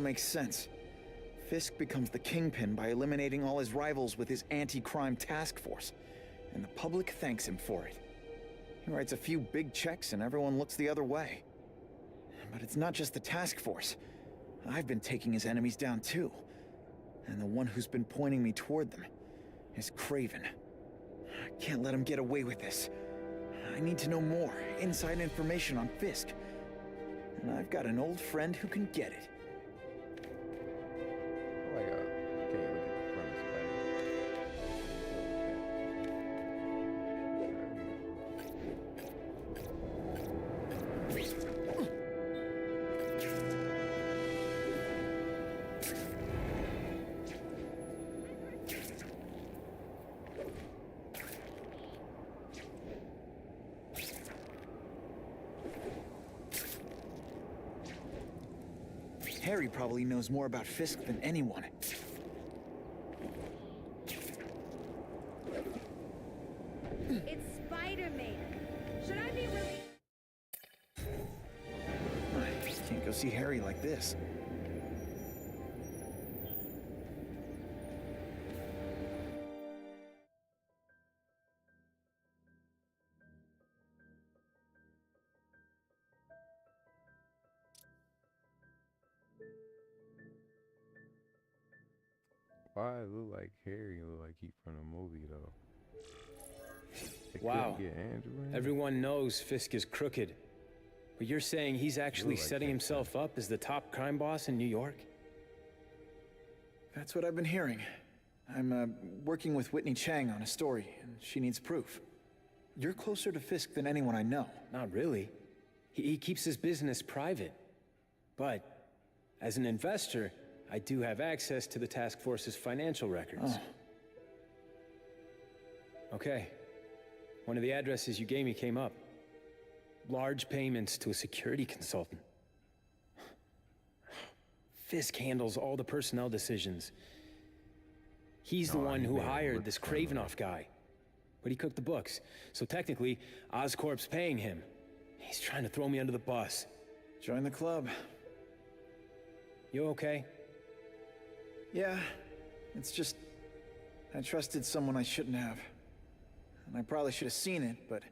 makes sense. Fisk becomes the kingpin by eliminating all his rivals with his anti-crime task force, and the public thanks him for it. He writes a few big checks and everyone looks the other way. But it's not just the task force. I've been taking his enemies down too. And the one who's been pointing me toward them is Kraven. I can't let him get away with this. I need to know more, inside information on Fisk. And I've got an old friend who can get it. Oh my god. Okay, look at the front of Harry probably knows more about Fisk than anyone. It's Spider-Man. Should I be really... I can't go see Harry like this. Why it look like Harry look like he from the movie though? They Wow. couldn't get Andrew in? Everyone knows Fisk is crooked. But you're saying he's actually like setting that himself up as the top crime boss in New York? That's what I've been hearing. I'm working with Whitney Chang on a story, and she needs proof. You're closer to Fisk than anyone I know. Not really. He keeps his business private. But as an investor, I do have access to the task force's financial records. Oh. Okay. One of the addresses you gave me came up. Large payments to a security consultant. Fisk handles all the personnel decisions. He's the one who hired this Kravinoff guy. But he cooked the books, so technically, Oscorp's paying him. He's trying to throw me under the bus. Join the club. You okay? Yeah, it's just... I trusted someone I shouldn't have. And I probably should have seen it, but...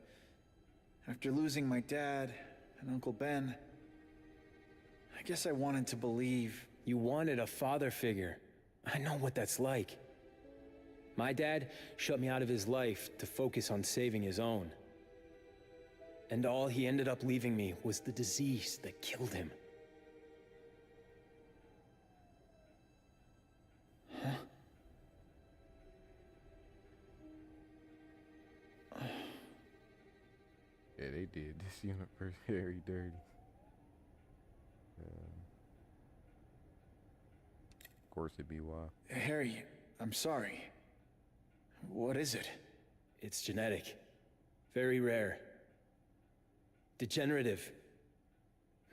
after losing my dad and Uncle Ben... I guess I wanted to believe... You wanted a father figure. I know what that's like. My dad shut me out of his life to focus on saving his own. And all he ended up leaving me was the disease that killed him. Huh? Yeah, they did this universe very dirty. Of course it'd be why. Harry, I'm sorry. What is it? It's genetic. Very rare. Degenerative.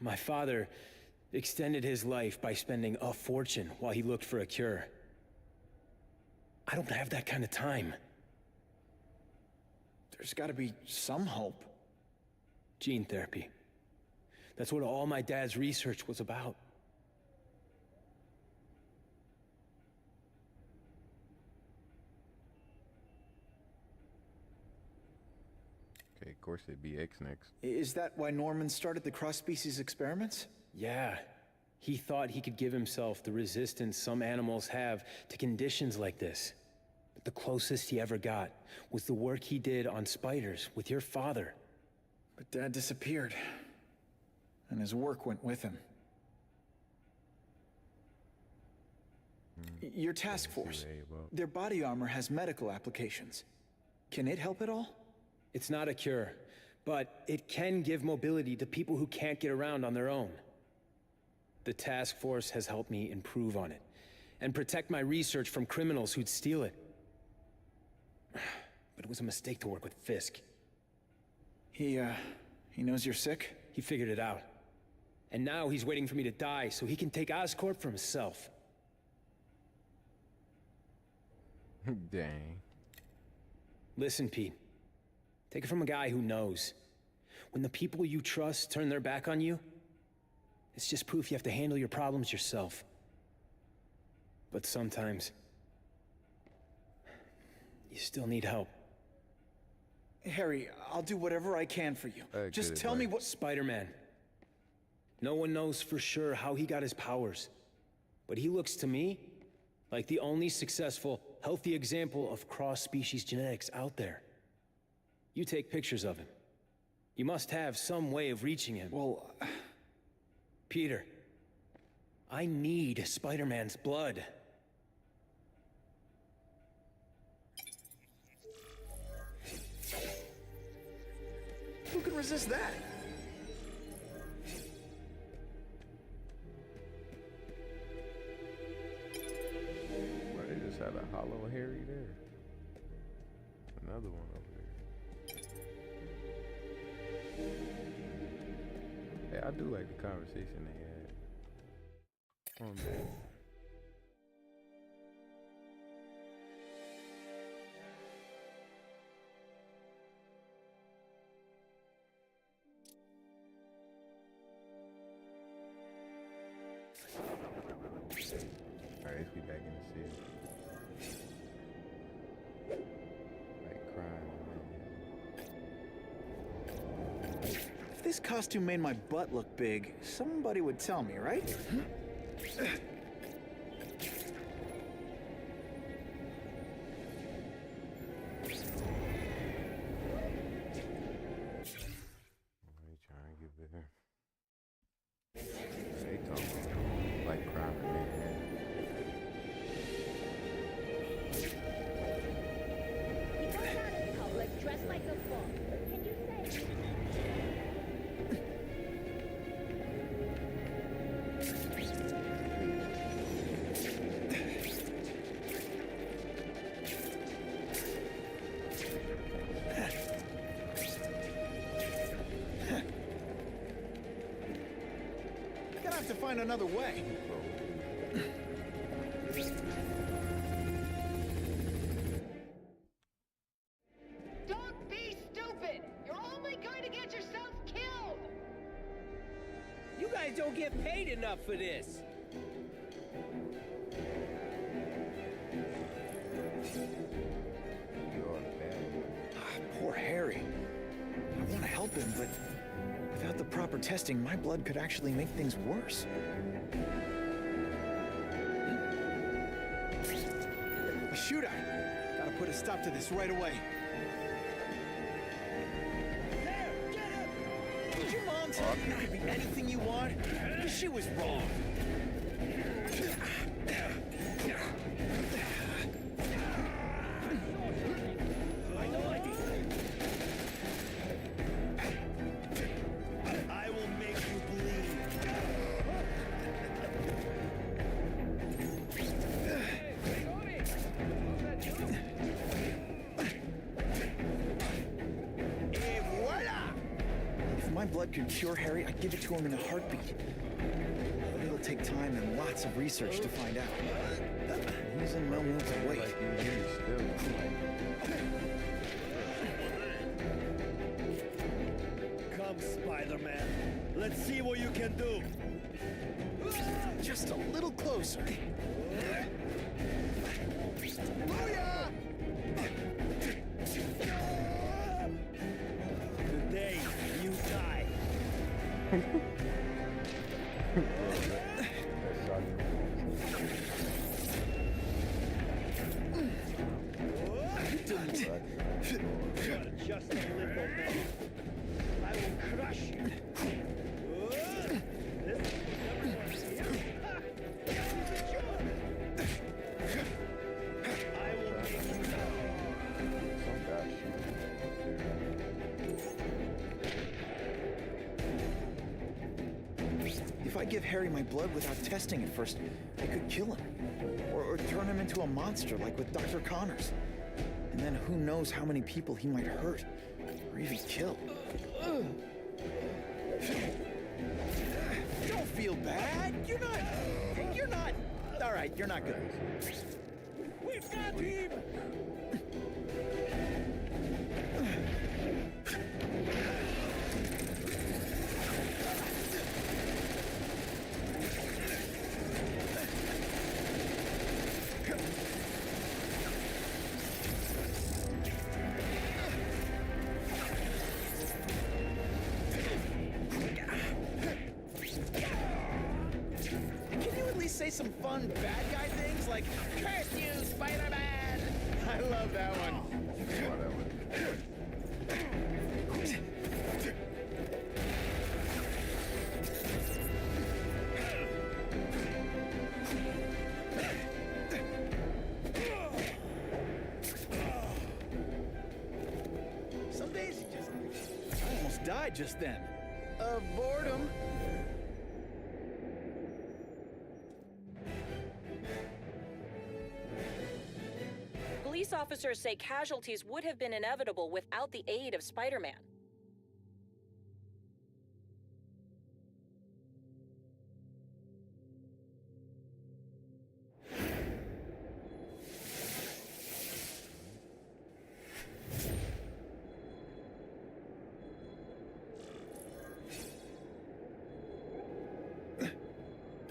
My father extended his life by spending a fortune while he looked for a cure. I don't have that kind of time. There's gotta be some hope. Gene therapy. That's what all my dad's research was about. Okay, of course it'd be X next. Is that why Norman started the cross-species experiments? Yeah. He thought he could give himself the resistance some animals have to conditions like this. But the closest he ever got was the work he did on spiders with your father. But Dad disappeared. And his work went with him. Your task force, their body armor has medical applications. Can it help at all? It's not a cure, but it can give mobility to people who can't get around on their own. The task force has helped me improve on it, and protect my research from criminals who'd steal it. But it was a mistake to work with Fisk. He knows you're sick? He figured it out. And now he's waiting for me to die so he can take Oscorp for himself. Dang. Listen, Pete. Take it from a guy who knows. When the people you trust turn their back on you, it's just proof you have to handle your problems yourself. But sometimes, you still need help. Harry, I'll do whatever I can for you. Just tell me what... Spider-Man. No one knows for sure how he got his powers. But he looks to me like the only successful, healthy example of cross-species genetics out there. You take pictures of him. You must have some way of reaching him. Well... Peter, I need Spider-Man's blood. Who can resist that? Well, they just had a hollow Harry there. Another one over there. Hey, I do like the conversation they had. Come on, man. Alright, let's be back in the city. Like crying, man. If this costume made my butt look big, somebody would tell me, right? They trying to get better. They talking like Kraven, man. He goes out in public dressed like a book. Can you say? Gonna have to find another way. Don't be stupid! You're only going to get yourself killed! You guys don't get paid enough for this. You are bad. Poor Harry. I want to help him, but without the proper testing, my blood could actually make things worse. A shootout! Gotta put a stop to this right away. Did your mom tell you you could be anything you want? She was wrong. I will make you bleed. Et voila! If my blood could cure Harry, I'd give it to him in a heartbeat. But it'll take time and lots of research to find out. He's in no mood to wait. Like you really still like. Come, Spider-Man. Let's see what you can do. Just a little closer. Booyah! Today, you die. You're just a little man. I will crush you. This is number one here. I will make you know. Some guy shooting. If I give Harry my blood without testing it first, it could kill him. Or turn him into a monster like with Dr. Connors. And then who knows how many people he might hurt. Or even kill. Don't feel bad. You're not... All right, you're not good. We've got him! fun bad guy things like "Curse you, Spider-Man!" I love that one. Some days you just... I almost died just then. Of boredom. Police officers say casualties would have been inevitable without the aid of Spider-Man.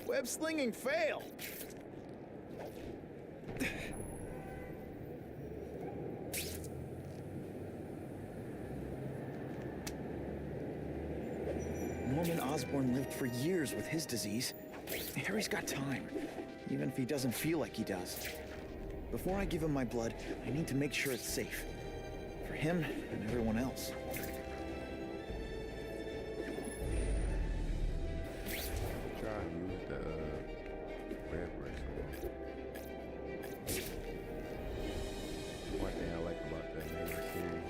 Web slinging fail. Norman Osborn lived for years with his disease. Harry's got time, even if he doesn't feel like he does. Before I give him my blood, I need to make sure it's safe. For him and everyone else. Try and use the red brush. One thing I like about that main series.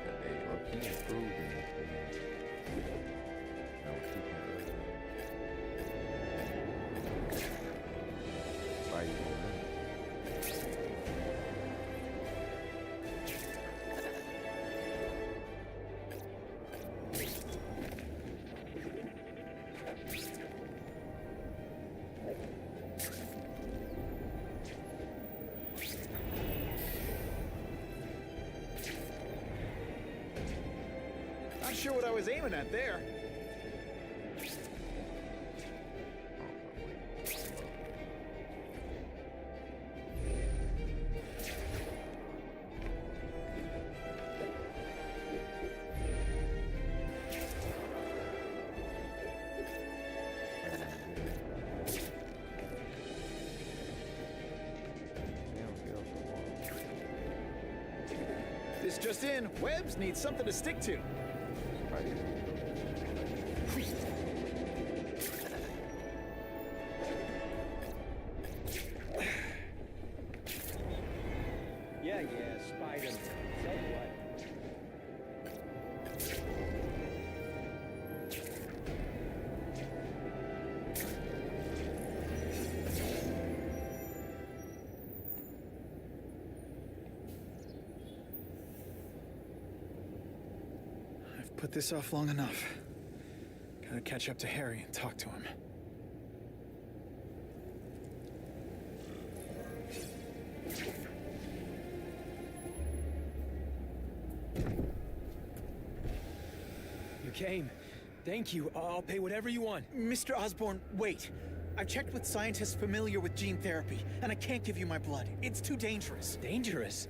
That they low-key improved in this thing. Now keeping fighting momentum. Not sure what I was aiming at there. This just in, Webbs needs something to stick to. Yeah, Spider-Man. So what? I've put this off long enough. Gotta catch up to Harry and talk to him. You came. Thank you. I'll pay whatever you want. Mr. Osborn, wait. I've checked with scientists familiar with gene therapy, and I can't give you my blood. It's too dangerous. Dangerous?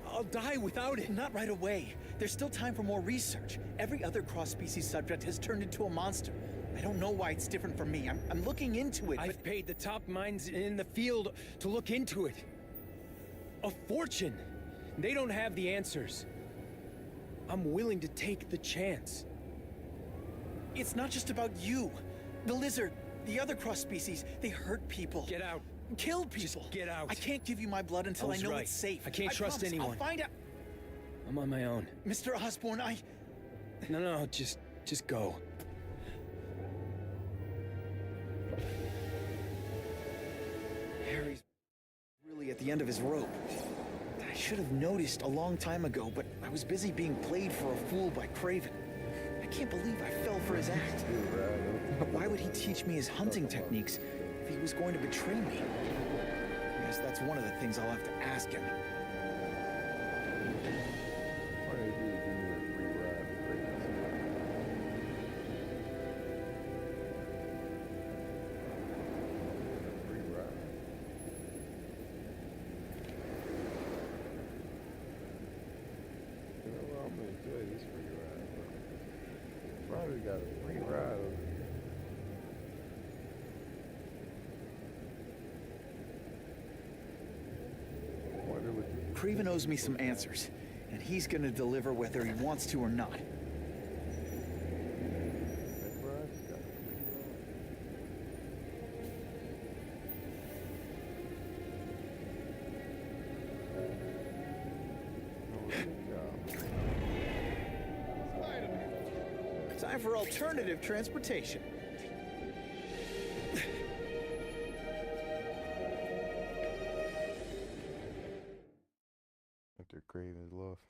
I'll die without it. Not right away. There's still time for more research. Every other cross-species subject has turned into a monster. I don't know why it's different from me. I'm looking into it, I've but... paid the top minds in the field to look into it. A fortune. They don't have the answers. I'm willing to take the chance. It's not just about you. The lizard, the other cross-species, they hurt people. Get out. Kill people. Just get out. I can't give you my blood until I know right. it's safe. I can't trust promise. anyone. I'll find out. I'm on my own. Mr. Osborn, No, just go. Harry's really at the end of his rope. I should have noticed a long time ago, but I was busy being played for a fool by Kraven. I can't believe I fell for his act. Why would he teach me his hunting techniques if he was going to betray me? I guess that's one of the things I'll have to ask him. All they do is give me a free ride to Kraven. Free ride. You know what, I'm gonna already got a free ride over here. Wonder what the Kraven owes me some answers, and he's gonna deliver whether he wants to or not. heck ride? Just got a free ride. Oh, good job. Time for alternative transportation. Enter Kraven's loft.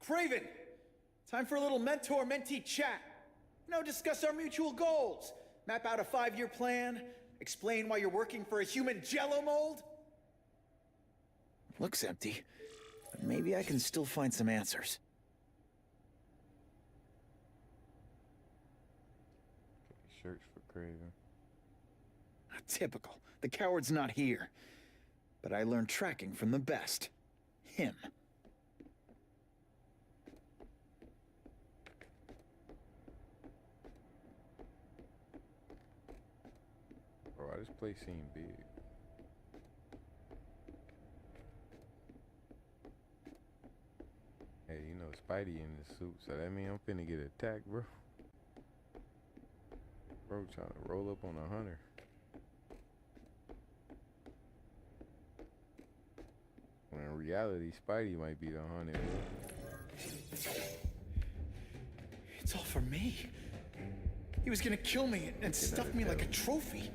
Kraven! Time for a little mentor-mentee chat. Discuss our mutual goals. Map out a 5-year plan. Explain why you're working for a human jello mold. Looks empty, but maybe I can still find some answers. Search for Kraven. Typical. The coward's not here. But I learned tracking from the best. Him. Bro, why this place seem big? Hey, you know Spidey in this suit, so that mean I'm finna get attacked, bro. Bro trying to roll up on a hunter. When in reality, Spidey might be the hunter. It's all for me. He was gonna kill me and stuff me like a trophy.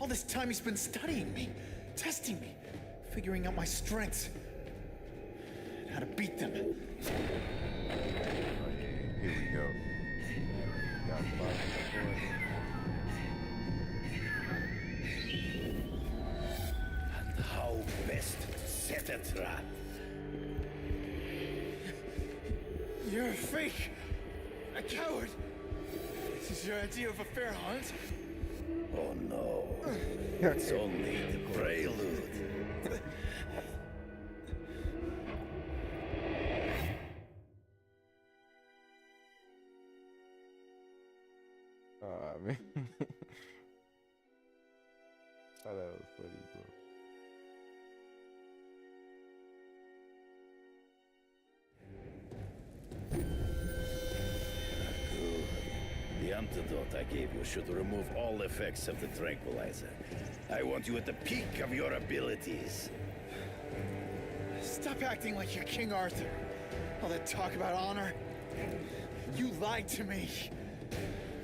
All this time he's been studying me, testing me, figuring out my strengths, and how to beat them. Oh yeah, here we go. Got Spidey, boy. And how best to set a trap. You're a fake, a coward. This is your idea of a fair hunt? Oh no, it's only the prelude. Man. Thought that was funny, bro. The antidote I gave you should remove all effects of the tranquilizer. I want you at the peak of your abilities. Stop acting like you're King Arthur. All that talk about honor. You lied to me.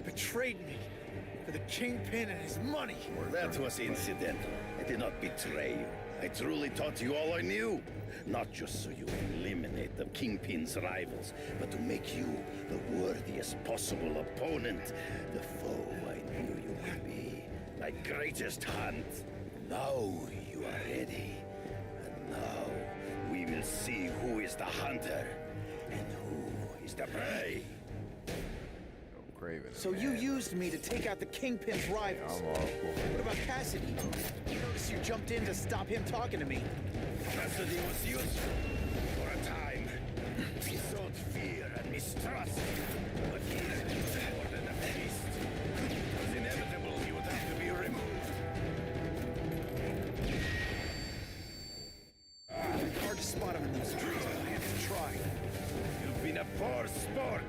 Betrayed me. For the Kingpin and his money. That was incidental. I did not betray you. I truly taught you all I knew. Not just so you eliminate the Kingpin's rivals, but to make you the worthiest possible opponent. The foe I knew you would be. My greatest hunt. Now you are ready. And now we will see who is the hunter and who is the prey. Oh, Kraven. So you used me to take out the Kingpin's rivals. I'm all for it. What about Cassidy? Notice you jumped in to stop him talking to me. Cassidy was useful for a time. He sowed fear and mistrust, but he is more than a beast. It was inevitable he would have to be removed. Hard to spot him in those trees, but I have to try. You've been a poor sport.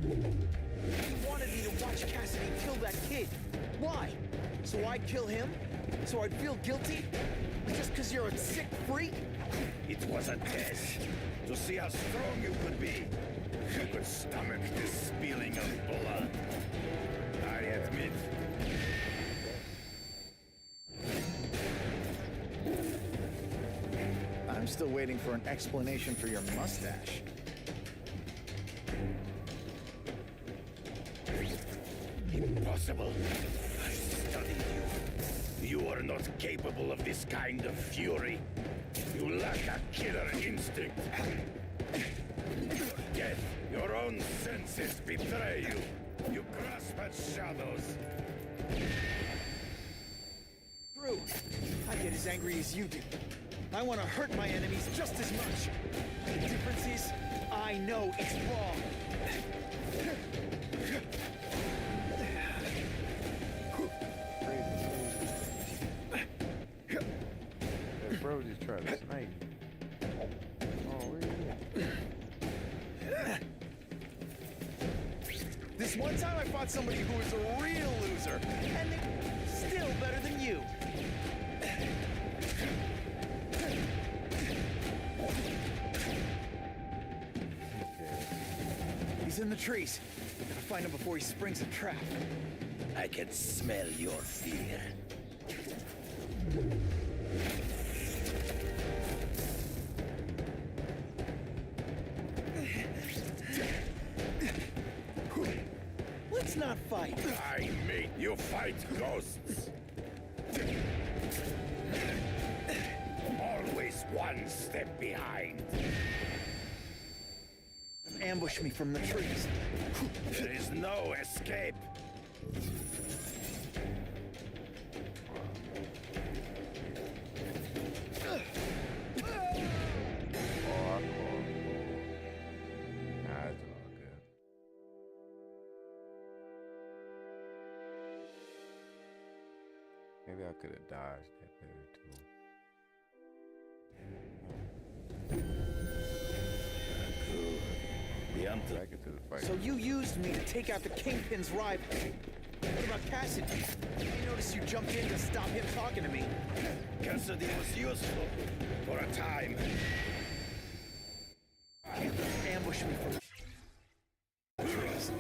He wanted me to watch Cassidy kill that kid. Why? So I'd kill him? So I'd feel guilty? Just because you're a sick freak? It was a test to see how strong you could be. You could stomach the spilling of blood. I admit. I'm still waiting for an explanation for your mustache. Impossible. I studied you. You not capable of this kind of fury. You lack a killer instinct. Your death, your own senses betray you. You grasp at shadows. True. I get as angry as you do. I want to hurt my enemies just as much. The difference is, I know it's wrong. That bro just tried to snipe me. Oh, where you at? This one time I fought somebody who was a real loser, and they're still better than you. He's in the trees. Gotta find him before he springs a trap. I can smell your fear. Let's not fight. I made you fight ghosts. Always one step behind. Ambush me from the trees. There is no escape. Nah, it's all good. Maybe I could have dodged that better too. Back into the fight. So you used me to take out the Kingpin's rival. What about Cassidy? I noticed you jumped in to stop him talking to me. Cassidy was useful for a time. Ambush me from the trees.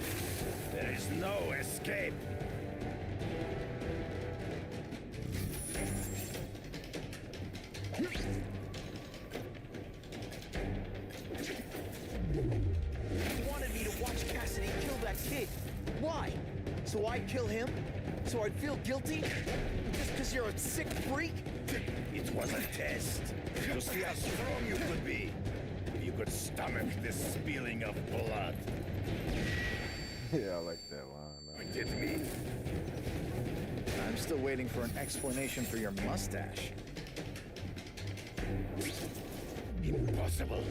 There is no escape. You wanted me to watch Cassidy kill that kid. Why? So I'd kill him? So I'd feel guilty? Just because you're a sick freak? It was a test to see how strong you could be. If you could stomach this spilling of blood. Yeah, I like that line. Pointed me. I'm still waiting for an explanation for your mustache. Impossible.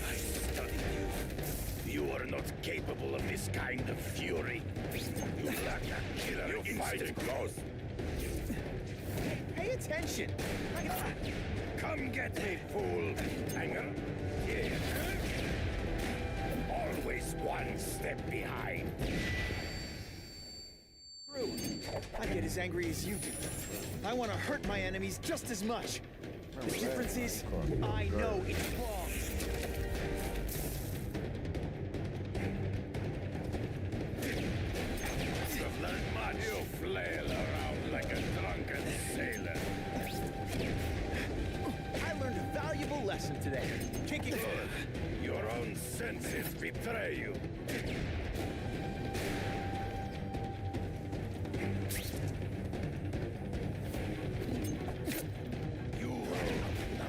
I studied you. You are not capable of this kind of fury. You lack a killer instinct. You fight ghosts. Pay attention! Come get me, fool. Hanger. Here. Always one step behind. True. I get as angry as you do. I want to hurt my enemies just as much. The difference is, I know it's wrong. You've learned much. You flail around like a drunken sailor. I learned a valuable lesson today. Kicking Your own senses betray you.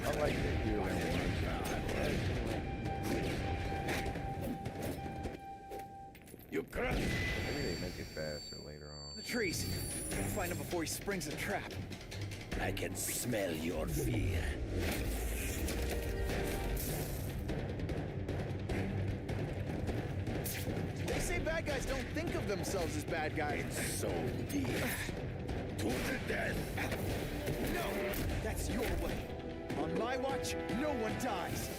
I like that healing one. You crush. Maybe they make it faster later on. the trees. Gotta find him before he springs a trap. I can smell your fear. They say bad guys don't think of themselves as bad guys. So deep. To the death. No! That's your way. On my watch, no one dies.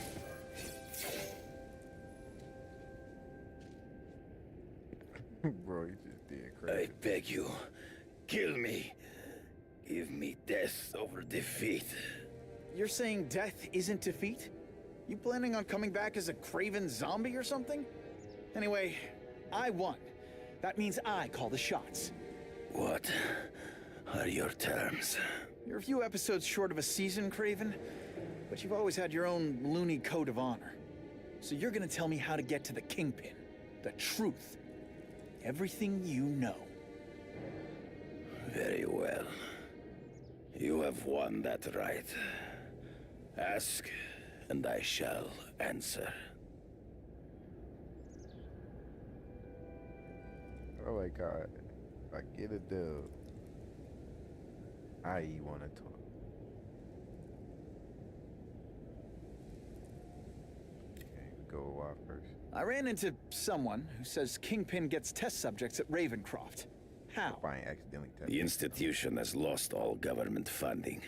Bro, you just did I crazy. beg you, kill me. Give me death over defeat. You're saying death isn't defeat? You planning on coming back as a Kraven zombie or something? Anyway, I won. That means I call the shots. What are your terms? You're a few episodes short of a season, Kraven, but you've always had your own loony code of honor. So you're gonna tell me how to get to the Kingpin, the truth, everything you know. Very well. You have won that right. Ask, and I shall answer. Oh my god. I get a dub. I wanna talk. Okay, go why first. I ran into someone who says Kingpin gets test subjects at Ravencroft. How? Probably accidentally touched The it. institution has lost all government funding.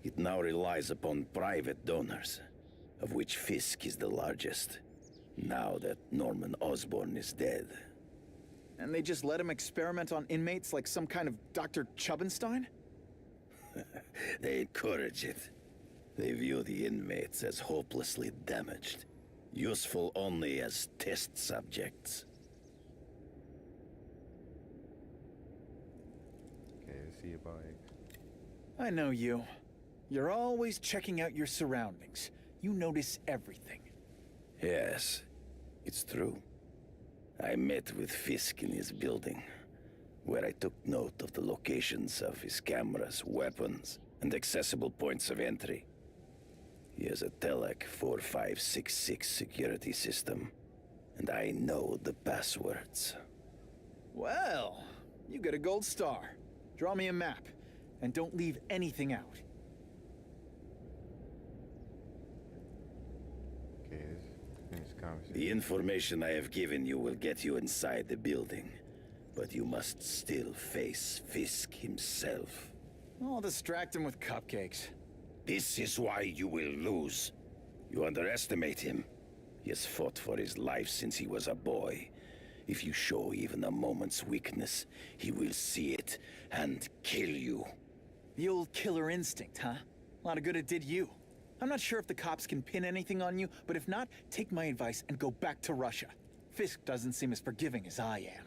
It now relies upon private donors, of which Fisk is the largest. Now that Norman Osborn is dead. And they just let him experiment on inmates like some kind of Dr. Chubbenstein? They encourage it. They view the inmates as hopelessly damaged, useful only as test subjects. Okay, let's see about it. I know you. You're always checking out your surroundings. You notice everything. Yes, it's true. I met with Fisk in his building, where I took note of the locations of his cameras, weapons, and accessible points of entry. He has a Telec 4566 security system, and I know the passwords. Well, you get a gold star. Draw me a map, and don't leave anything out. Okay, let's finish the conversation. The information I have given you will get you inside the building, but you must still face Fisk himself. I'll distract him with cupcakes. This is why you will lose. You underestimate him. He has fought for his life since he was a boy. If you show even a moment's weakness, he will see it and kill you. The old killer instinct, huh? A lot of good it did you. I'm not sure if the cops can pin anything on you, but if not, take my advice and go back to Russia. Fisk doesn't seem as forgiving as I am.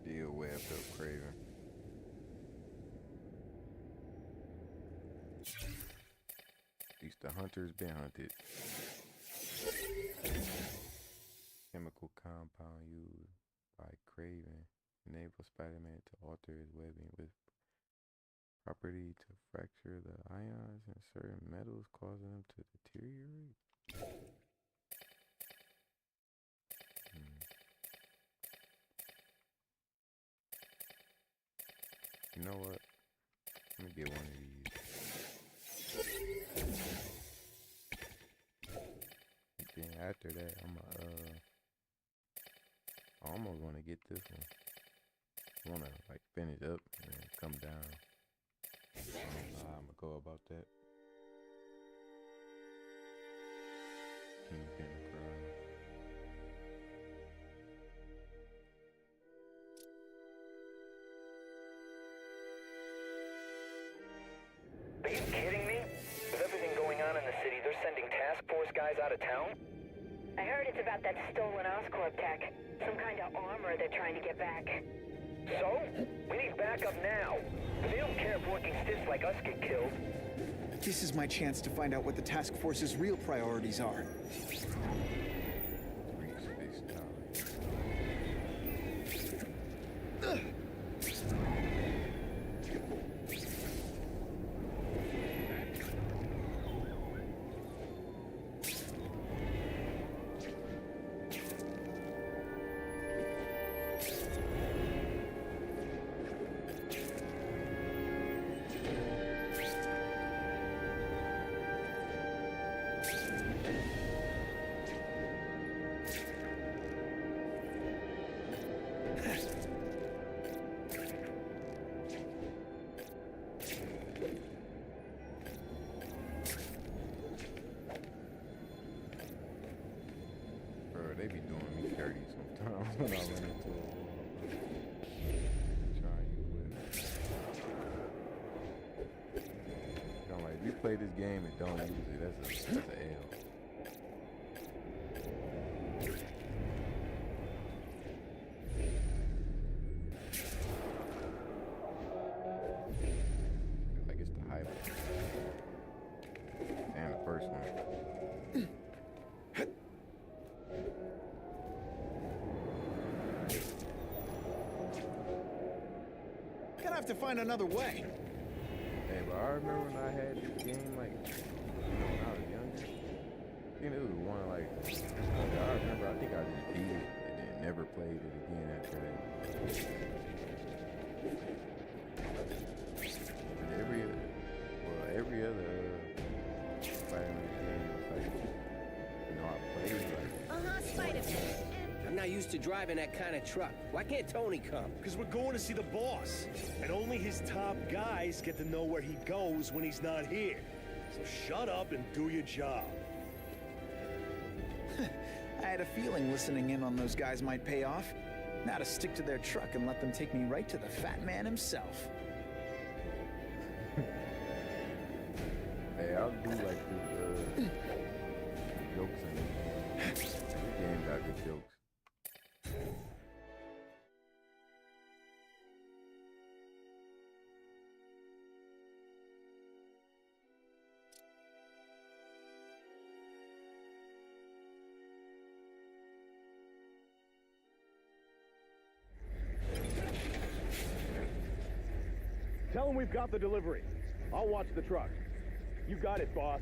Still webbed up, Kraven. At least the hunter's been hunted. Chemical compound used by Kraven enables Spider-Man to alter his webbing with property to fracture the ions in certain metals, causing them to deteriorate. You know what? Let me get one of these. And then after that, I almost want to get this one. I want to like finish up and then come down. I don't know how I'm gonna go about that. Kingpin crime. Are you kidding me? With everything going on in the city, they're sending task force guys out of town? I heard it's about that stolen Oscorp tech. Some kind of armor they're trying to get back. So? We need backup now. They don't care if working stiffs like us get killed. This is my chance to find out what the task force's real priorities are. Reach this knowledge. Bro, they be doing me dirty sometimes when I run into a wall. Try you with. I'm like, if you play this game and don't use it, that's an L. Like it's the highlight. And the first one. gonna have to find another way. Hey, but I remember when I had this game, like, when I was younger. I think it was one, like, I remember, I think I just beat it and then never played it again after that. And every other Spider-Man game was like, you know, I played, like, Spider-Man. I'm not used to driving that kind of truck. Why can't Tony come? Because we're going to see the boss. And only his top guys get to know where he goes when he's not here. So shut up and do your job. I had a feeling listening in on those guys might pay off. Now to stick to their truck and let them take me right to the fat man himself. hey, I'll do like this, jokes in it. This game got good jokes. Tell him we've got the delivery. I'll watch the truck. You got it, boss.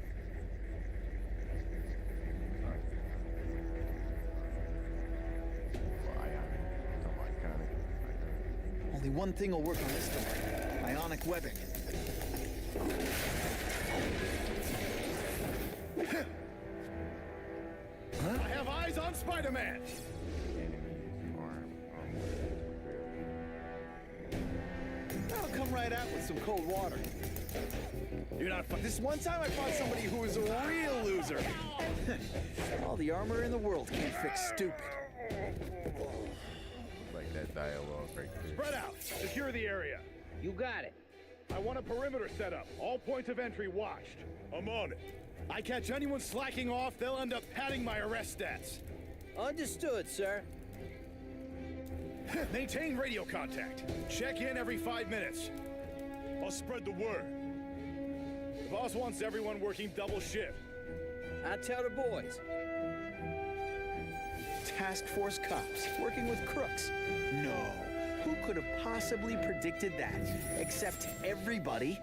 Only one thing will work on this door. Ionic webbing. I have eyes on Spider-Man! That'll come right out with some cold water. You're not This one time I fought somebody who was a real loser. All the armor in the world can't fix stupid. Like that dialogue right there. Spread out. Secure the area. You got it. I want a perimeter set up. All points of entry watched. I'm on it. I catch anyone slacking off, they'll end up padding my arrest stats. Understood, sir. Maintain radio contact. Check in every 5 minutes. I'll spread the word. The boss wants everyone working double shift. I'll tell the boys. Task Force cops working with crooks. No. Who could have possibly predicted that? Except everybody.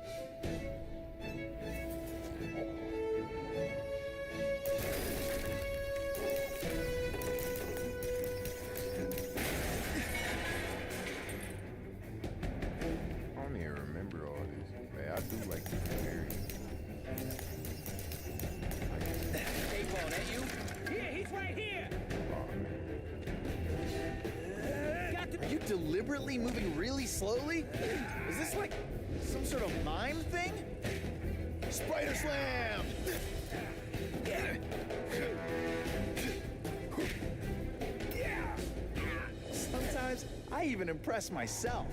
I don't even remember all this. Man, I do like this area. Hey, Paul, that you? Here, he's right here! Are you deliberately moving really slowly? Is this like some sort of mime thing? Spider Slam! Sometimes I even impress myself.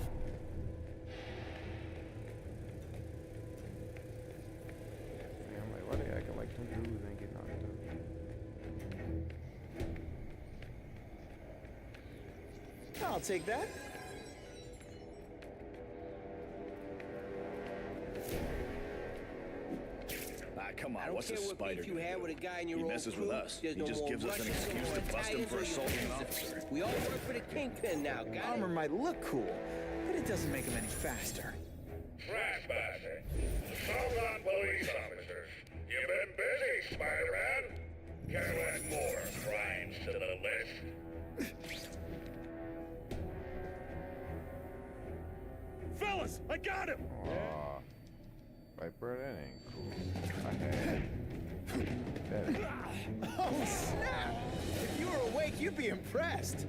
Yeah, I'm like, why they acting like some dudes ain't getting knocked up? I'll take that. Come I on, don't what's care a what spider beef you gonna had do? with a guy in your He old messes crew. with us. There's He no just more gives us an Russians, no excuse to more bust him Italians for or assaulting an Yakuza. officer. We all work for the Kingpin now, got Armor it? might look cool, but it doesn't make them any faster. Trespasser. Assault on police officers. You've been busy, Spider-Man. Can you add more crimes to the list? Fellas, I got him! Aw. Like, bro, that ain't cool. I had that ain't Oh, snap! If you were awake, you'd be impressed.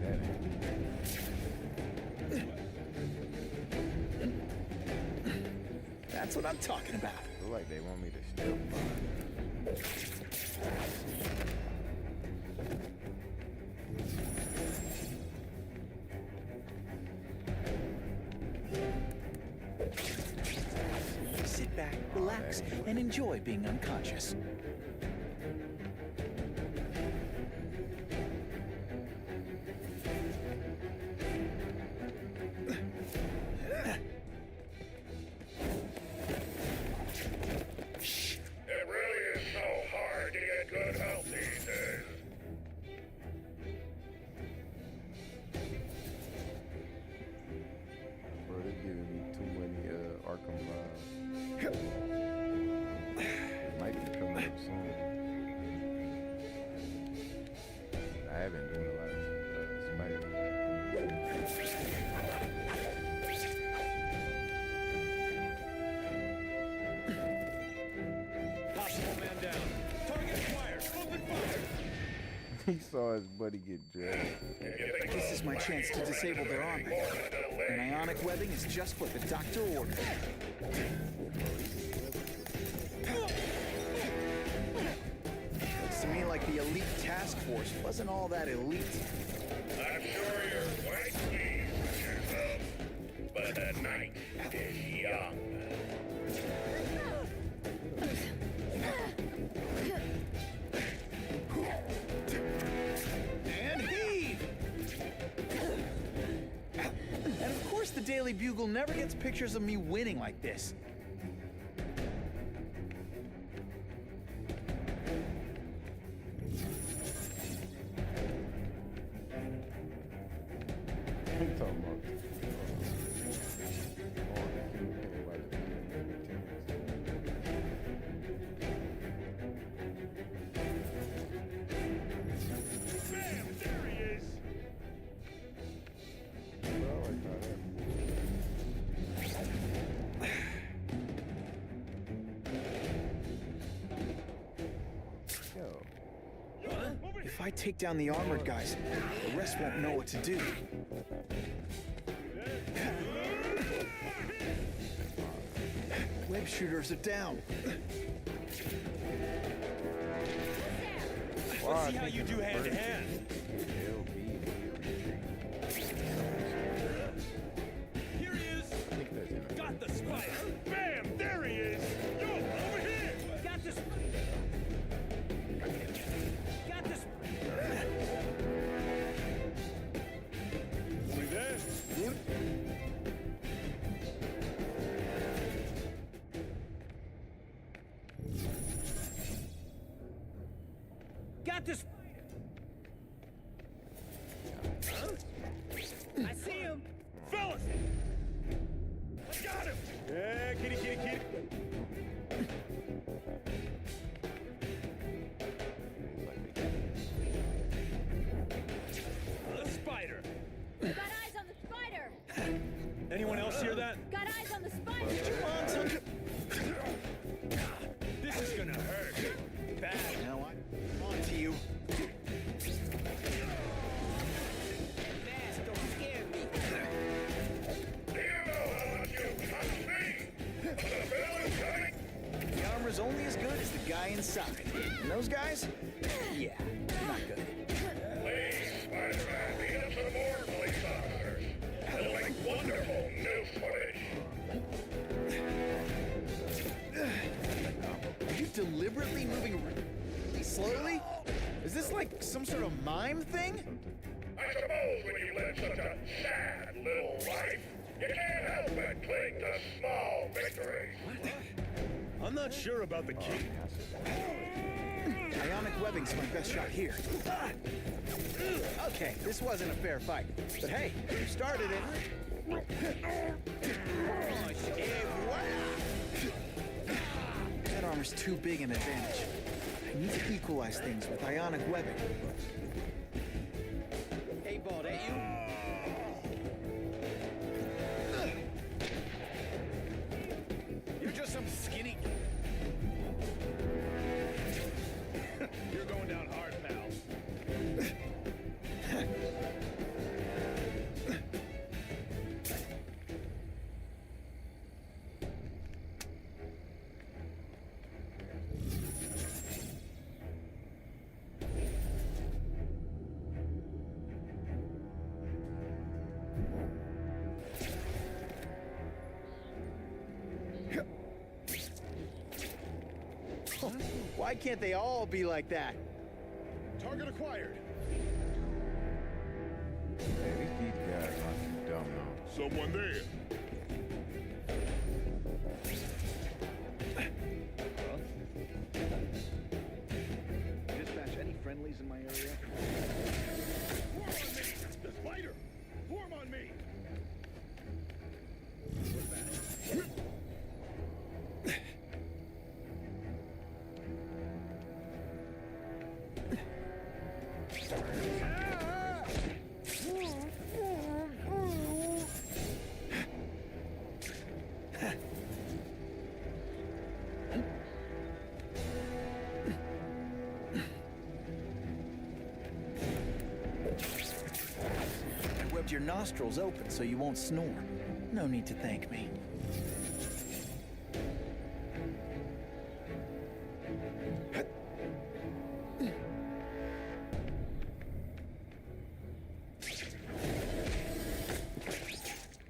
that ain't That's what I'm talking about. look like they want me to steal Sit back, relax, and enjoy being unconscious. It really is so hard to get good help these days. up soon. I have been doing a lot of Spider-Man. Possible man down. Target acquired. Open fire. He saw his buddy get dragged. This is my chance to disable their armor. And ionic webbing is just what the doctor ordered. Looks to me like the elite task force wasn't all that elite. I'm sure you're quite pleased with yourself, but the night is young. And heave! And of course the Daily Bugle never gets pictures of me winning like this. I'm talking about. Oh, the Kingpin about to be Bam! There he is. well, I thought that. Yo, If I take down the armored guys, the rest won't know what to do. Web shooters are down. Let's see how you do hand to hand. Here he is. Got the spider. Bam! There he is. Yo, over here. Got this. Got this. See that? Got this. Huh? I see him. Fellas! I got him! Yeah, kitty, kitty, kitty. The spider. Got eyes on the spider! Anyone else hear that? Got eyes on the spider! This is gonna hurt. Bad. Now I'm on to you. Don't scare me. Do you know how much you cost me? The bill is coming. The armor's only as good as the guy inside. And those guys? Yeah, not good. Please, Spider-Man, beat up some more police officers. They'll make wonderful news footage. Are you deliberately moving really slowly? Is this like some sort of mime thing? I suppose when you live such a sad little life, you can't help but cling to small victories. I'm not sure about the key. Ionic webbing's my best shot here. Okay, this wasn't a fair fight. But hey, you started it. That armor's too big an advantage. I need to equalize things with ionic webbing. Hey, ball, that you? You're just some skinny. You're going down hard, pal. Why can't they all be like that? Target acquired. Hey, these guys aren't too dumb though. Someone there. Dispatch any friendlies in my area? Form on me! The spider! Form on me! I webbed your nostrils open so you won't snore. No need to thank me.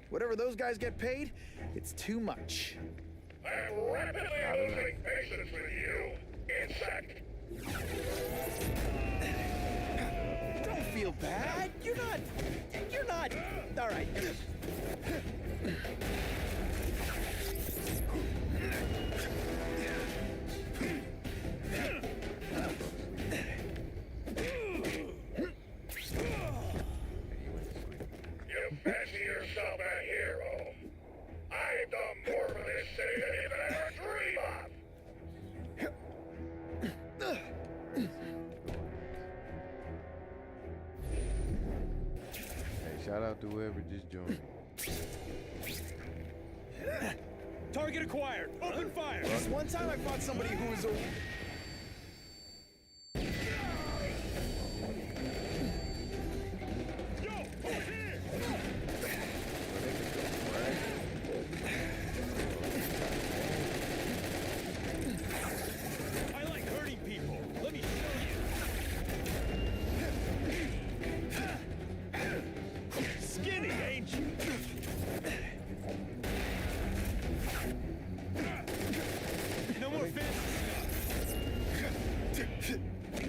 Whatever those guys get paid, it's too much. I'm rapidly losing patience with you, insect. Don't feel bad. You're not. All right. You fancy yourself a hero. I've done more for this city than you could ever dream of. Hey, shout out to whoever just joined. Target acquired. Open fire. This one time I fought somebody who was a... Yo, over here. I like hurting people. Let me show you. Skinny, ain't you? No more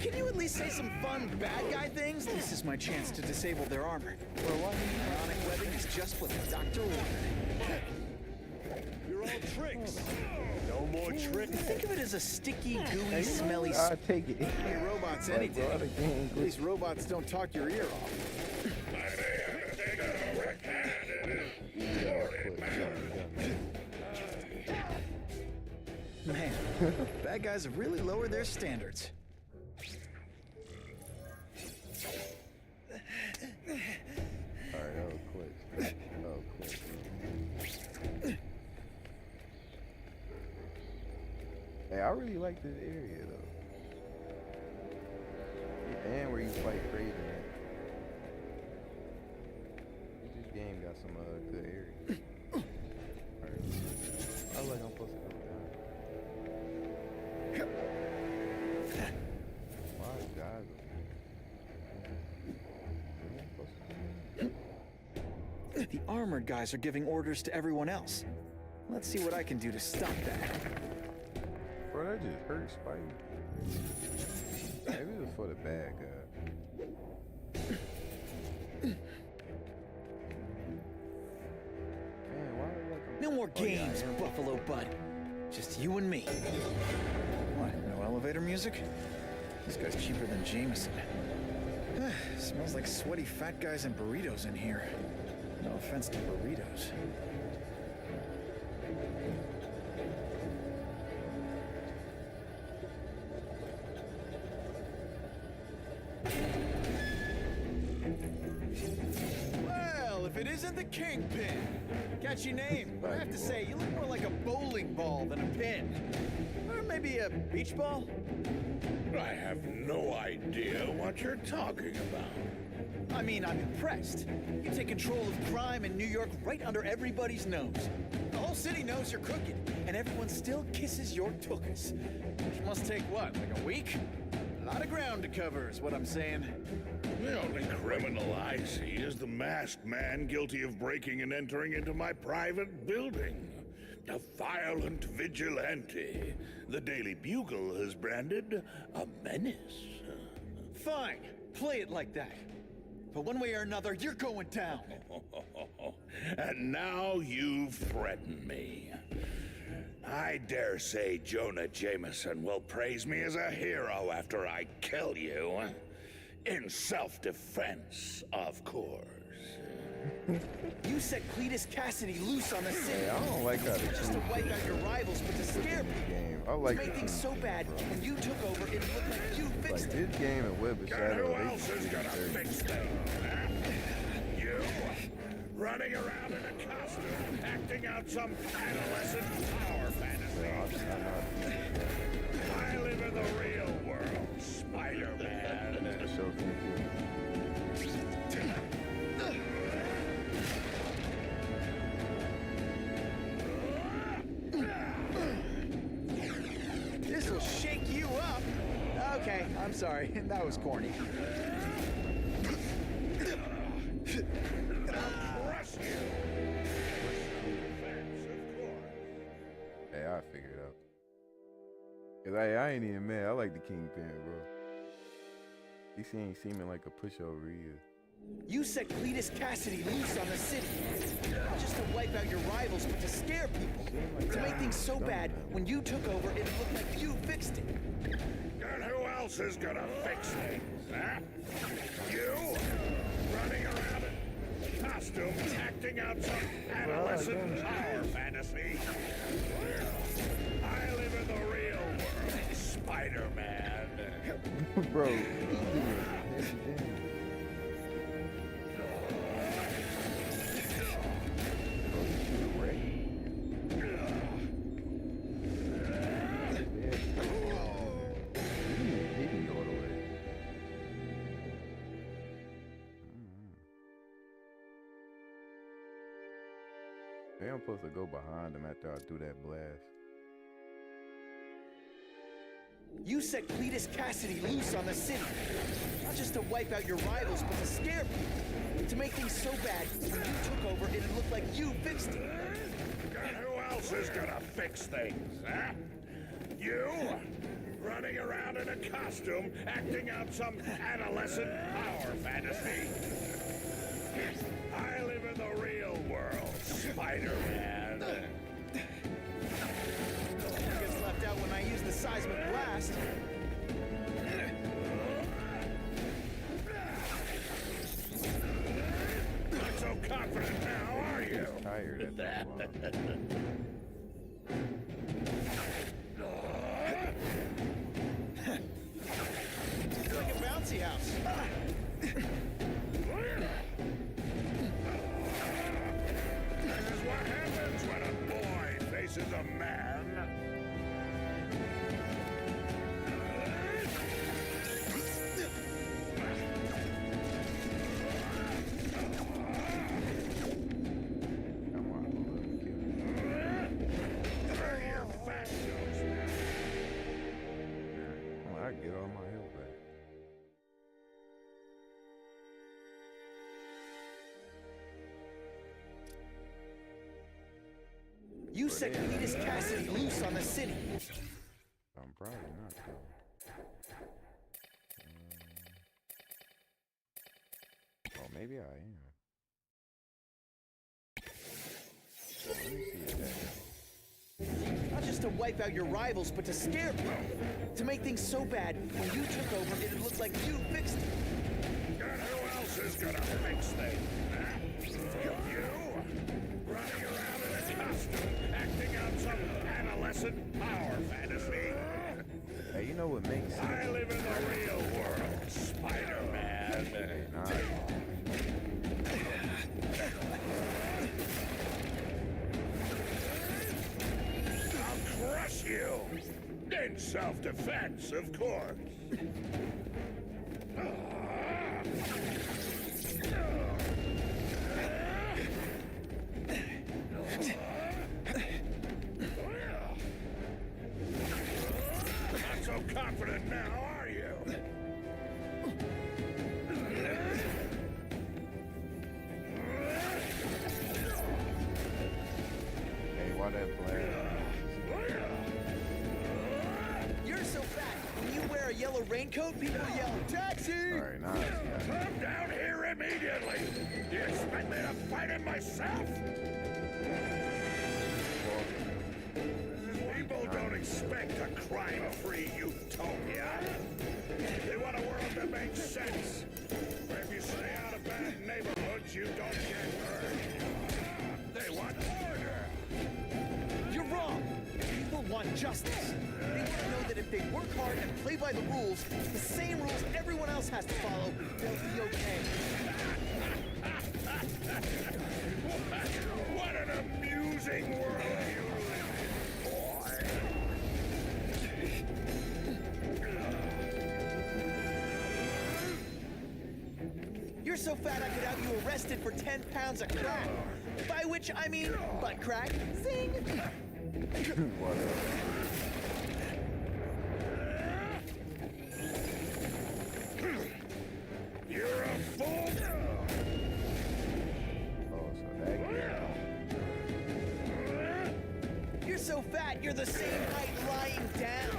Can you at least say some fun bad guy things? This is my chance to disable their armor. Or what? Bionic webbing is just what the doctor ordered. You're all tricks. No more tricks. Think of it as a sticky, gooey, smelly... I'll take it. Hey, robots any day. At least robots don't talk your ear off. I may have to take a direct hand in this sordid matter. Man, bad guys have really lowered their standards. Alright, that was quick. That was quick. Hey, I really like this area though. And where you fight Kraven at. This game got some good areas. Alright. I like I'm supposed to go down. Why is guys over here? The armored guys are giving orders to everyone else. Let's see what I can do to stop that. Bro, that just hurt Spidey. Maybe it was for the bad guy. Man, why are like No more games, Buffalo Bud. Just you and me. What, no elevator music? This guy's cheaper than Jameson. Smells like sweaty fat guys and burritos in here. No offense to burritos. Well, if it isn't the Kingpin. Catchy name, but I have to say, you look more like a bowling ball than a pin. Or maybe a beach ball? I have no idea what you're talking about. I mean, I'm impressed. You take control of crime in New York right under everybody's nose. The whole city knows you're crooked, and everyone still kisses your tuchus. Which must take what, like a week? A lot of ground to cover is what I'm saying. The only criminal I see is the masked man guilty of breaking and entering into my private building. A violent vigilante. The Daily Bugle has branded a menace. Fine, play it like that. But one way or another, you're going down. And now you've threatened me. I dare say Jonah Jameson will praise me as a hero after I kill you. In self-defense, of course. You set Cletus Cassidy loose on the city. Hey, I don't like how Not just to wipe out your rivals, but to scare people. game. I like To make the things so bad, when you took over, it looked like you fixed Like it. This game and Web of And Shadow, who they else is pretty gonna dirty. fix things, huh? You? Running around in a costume, acting out some adolescent power fantasy. I live in the real world, Spider-Man. That's so cool. This'll shake you up. Okay, I'm sorry. That was corny. Hey, I figured it out. Cause I ain't even mad. I like the Kingpin, bro. He ain't seeming like a pushover either. You set Cletus Cassidy loose on the city. Not just to wipe out your rivals, but to scare people. To make things so bad, when you took over, it looked like you fixed it. And who else is gonna fix things, huh? You? Running around in costume, acting out some adolescent power fantasy. I live in the real world, Spider-Man. Bro. I'm supposed to go behind him after I do that blast. You set Cletus Cassidy loose on the city. Not just to wipe out your rivals, but to scare people. To make things so bad, when you took over, it looked like you fixed it. And who else is gonna fix things, huh? You? Running around in a costume, acting out some adolescent power fantasy. I live in the real world, Spider-Man. Gets left out when I use the seismic blast. Not so confident now, are you? Tired at that point. It's like a bouncy house. This is what happens when a boy faces a man. I get all my health back. You set Cletus Cassidy loose on the city. I'm probably not though. Oh, maybe I am. Let me see that. Not just to wipe out your rivals, but to scare people. To make things so bad, when you took over, it looked like you fixed it. And who else is gonna fix things, huh? You? Running around in a costume, acting out some adolescent power fantasy. Hey, you know what makes sense? I live in the real world, Spider-Man. Hey, nah. I'll crush you! In self-defense, of course. Not so confident now, are you? Hey, why that blast? You're so fat. When you wear a yellow raincoat, people yell, "Taxi!" Alright, now I see how Come down here immediately! Do you expect me to fight him myself? People don't expect a crime-free utopia. They want a world that makes sense. Where if you stay out of bad neighborhoods, you don't get hurt. They want order. You're wrong. People want justice. They want to know that if if they work hard and play by the rules, the same rules everyone else has to follow, they'll be okay. What an amusing world you live in, boy. You're so fat I could have you arrested for 10 pounds of crack. By which I mean butt crack. Zing! You're a fool. Oh, so that You're so fat, you're the same height lying down.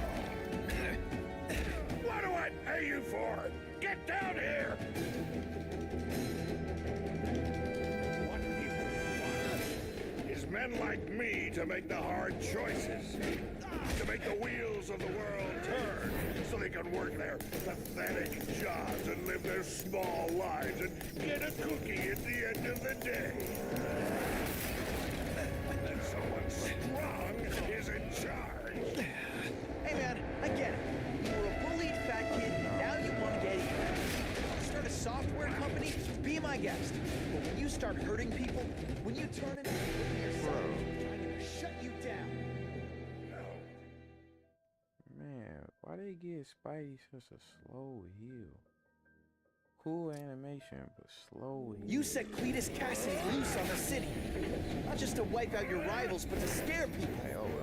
What do I pay you for? Get down here! What people want is men like me to make the hard choices. To make the wheels of the world turn so they can work their pathetic jobs and live their small lives and get a cookie at the end of the day. And someone strong is in charge. Hey man, I get it. You were a bullied fat kid, now you want to get even. Start a software company, be my guest. But when you start hurting people, when you turn into yourself, I'm gonna shut you down. Man, why they give Spidey such a slow heal? Cool animation, but slow heal. You set Cletus Cassidy loose on the city. Not just to wipe out your rivals, but to scare people.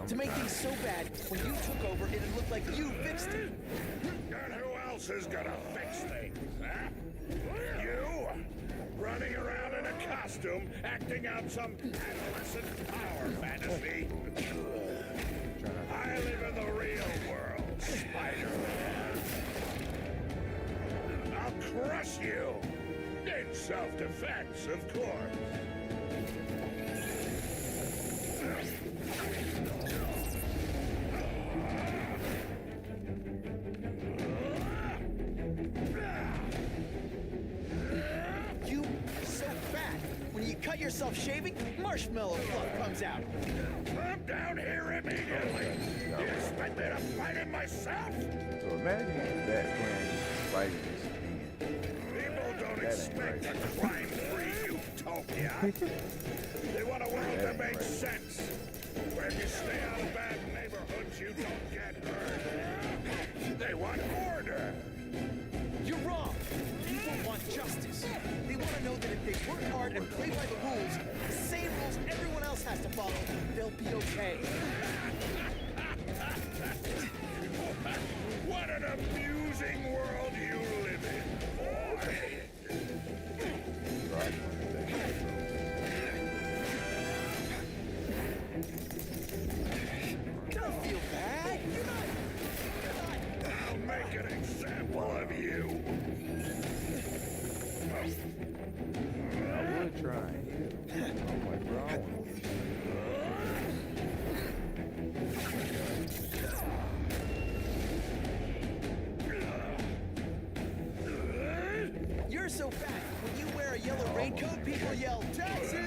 To make things so bad, when you took over, it'd look like you fixed it. And who else is gonna fix things, huh? You? Running around in a costume, acting out some adolescent power fantasy. I live in the real world, Spider-Man. I'll crush you! In self-defense, of course. You are so fat. When you cut yourself shaving, marshmallow fluff comes out. I'm down here immediately. You expect me to fight him myself? So imagine that playing Spidey's skin. People don't expect a crime-free utopia. They want a world that makes sense. Where if you stay out of bad neighborhoods, you don't get hurt. They want order. You're wrong. People want justice. They want to know that if they work hard and play by the rules, the same rules everyone else has to follow, they'll be okay. What an amusing world you live in, boy. Don't feel bad. You're not. I'll make an example of you. I would try. I'm like, bro, I want You're so fat. When you wear a yellow raincoat, people yell, "Taxi!"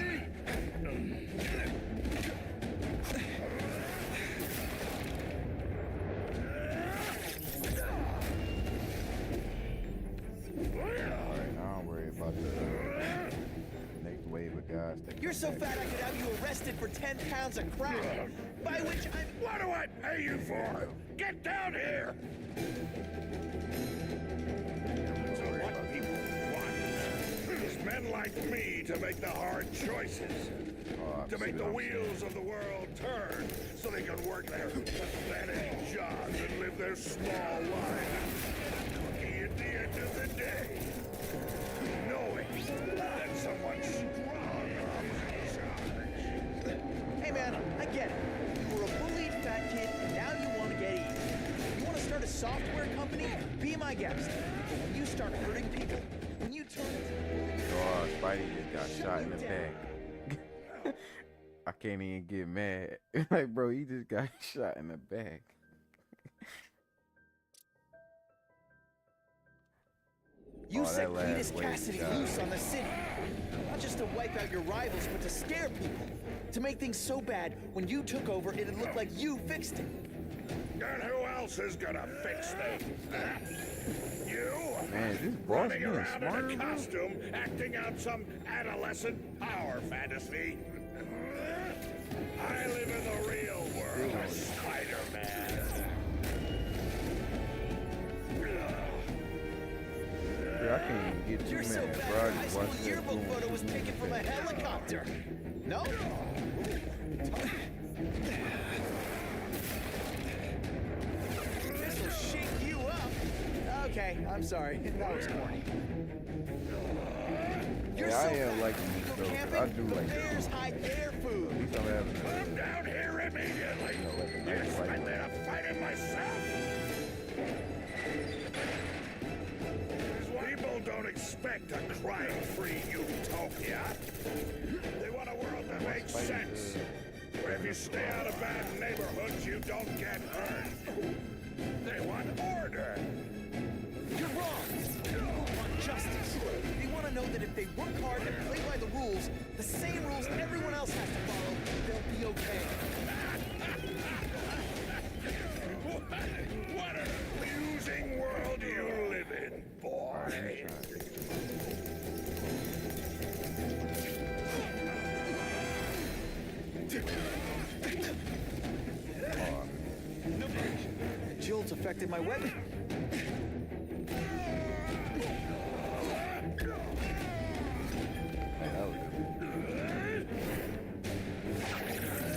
Alright, now I'm worried about the next wave of guys. You're so fat I could have you arrested for 10 pounds of crack. By which I'm... What do I pay you for? Get down here! So what people want is men like me to make the hard choices. To make the wheels of the world turn so they can work their pathetic jobs and live their small lives. Cookie at the end of the day. Knowing that someone strong is in charge. Hey man, I get it. You were a bullied fat kid, and now you want to get even. You want to start a software company? Be my guest. But when you start hurting people, when you turn... Oh, Spidey just got shot in the back. I can't even get mad. Like, bro, he just got shot in the back. You set Cletus Cassidy loose on the city. Not just to wipe out your rivals, but to scare people. To make things so bad, when you took over, it'd look like you fixed it. And who else is gonna fix things? Huh? You? Man, this boss running getting around smarter, in a bro. costume, acting out some adolescent power fantasy. I live in the real world, Spider-Man. Yeah, I can't even get You're too so mad, bad bro. I your high just school watched that yearbook boom. photo was taken from a helicopter. No? This'll shake you up. Okay, I'm sorry. That was corny. You're Yeah, I so am fat. liking You this go though, 'cause camping, I do the like this bears movie. hide their At food. least I'm having Come down here immediately. you know, like a You nice expect fight. me to fight it myself? People don't expect a crime-free utopia. They want a world that makes sense. Where if you stay out of bad neighborhoods, you don't get hurt. They want order. You're wrong. People want justice. They want to know that if they work hard and play by the rules, the same rules everyone else has to follow, they'll be okay. What an amusing world you live in, boy. The jolt's affected my weapon.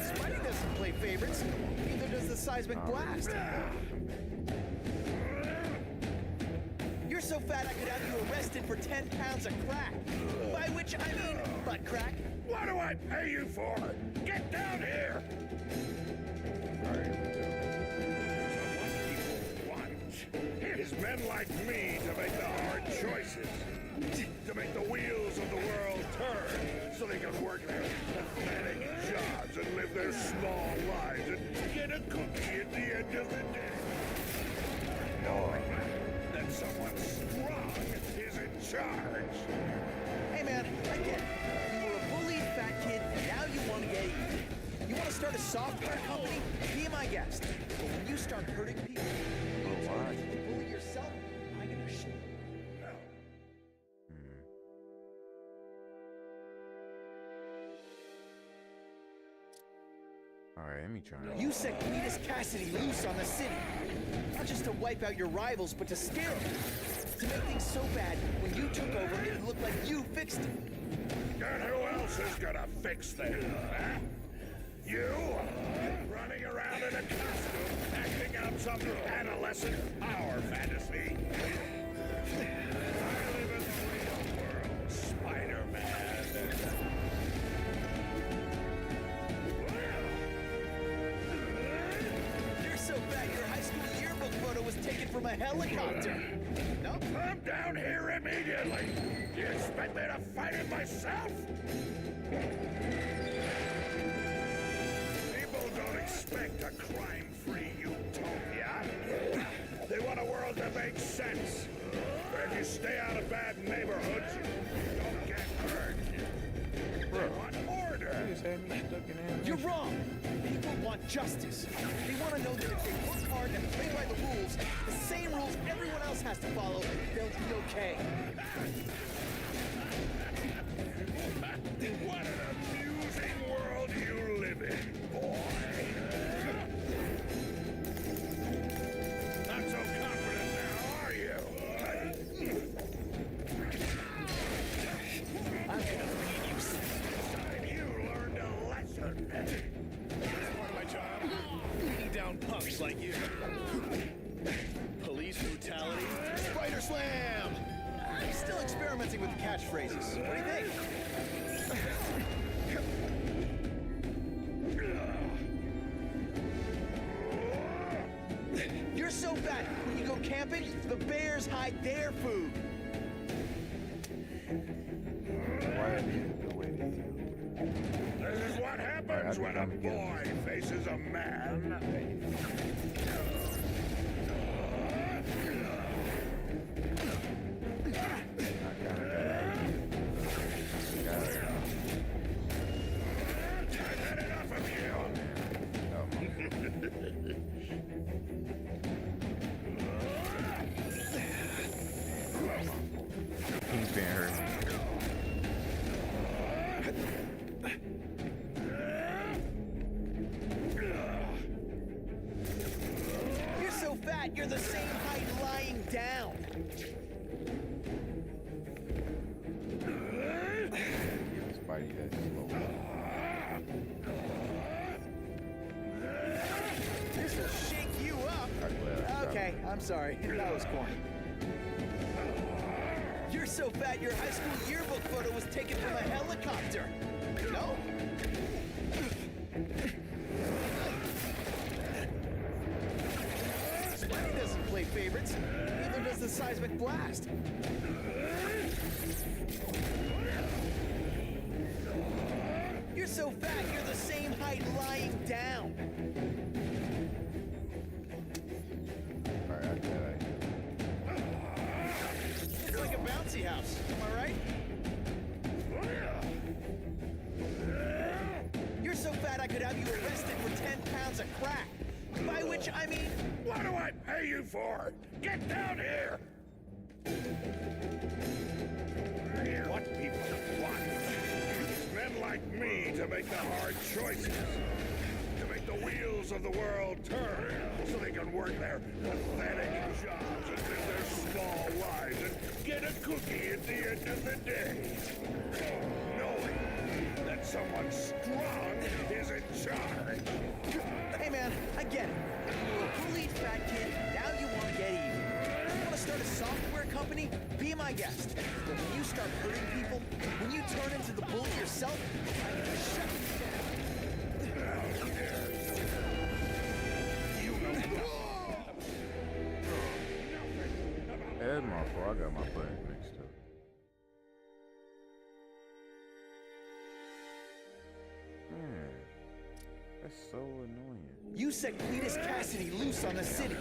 Spidey doesn't play favorites. Neither does the seismic blast. You're so fat I could have you arrested for 10 pounds of crack. By which I mean butt crack. What do I pay you for? Get down here! What people want is men like me to make the hard choices. To make the wheels of the world turn so they can work their pathetic jobs and live their small lives and get a cookie at the end of the day. Knowing that someone strong is in charge. Hey man, I get it. You were a bullied fat kid, and now you want to get even. You want to start a software company? Be my guest. But when you start hurting people, you bully yourself, I'm gonna shoot. Alright, let me try. You set Cletus Cassidy loose on the city. Not just to wipe out your rivals, but to scare them. To make things so bad, when you took over, it'd look like you fixed it. And who else is gonna fix things, huh? You? Running around in a costume, acting out some adolescent power fantasy. I live in the real world, Spider-Man. You're so fat, your high school yearbook photo was taken from a helicopter. No? Come down here immediately! You expect me to fight it myself? People don't expect a crime-free utopia. They want a world that makes sense. Where if you stay out of bad neighborhoods, you don't get hurt. They want order. You just had me stuck in there. You're wrong. People want justice. They want to know that if they work hard and play by the rules, the same rules everyone else has to follow, they'll be okay. What an amusing world you live in, boy. Not so confident now, are you? I'm gonna read you some. You learned a lesson. That's part of my job. Beating down punks like you. Police brutality. Spider Slam! I'm still experimenting with the catchphrases. What do you think? You're so fat, when you go camping, the bears hide their food. Why I need to wait? This is what happens when a boy faces a man. I've had enough of you. you're the same height lying down. Spidey, that's slow. This will shake you up. Okay, I'm sorry. That was corny. You're so fat your high school yearbook photo was taken from a helicopter. No? Spidey doesn't play favorites. Neither does the seismic blast. You're so fat you're the same height lying down. Alright, It's like a bouncy house, am I right? You're so fat I could have you arrested for 10 pounds of crack. By which I mean... What do I pay you for? Get down here! What people want is men like me to make the hard choices. To make the wheels of the world turn so they can work their pathetic jobs and live their small lives and get a cookie at the end of the day. Knowing that someone strong is in charge. Hey man, I get it. You were a bullied fat kid, now you want to get even. You want to start a software company? Be my guest. But when you start hurting people, when you turn into the bully yourself, I can shut you down. that's my fault. I got my buttons mixed up. Man, that's so annoying. You set Cletus Cassidy loose on the city.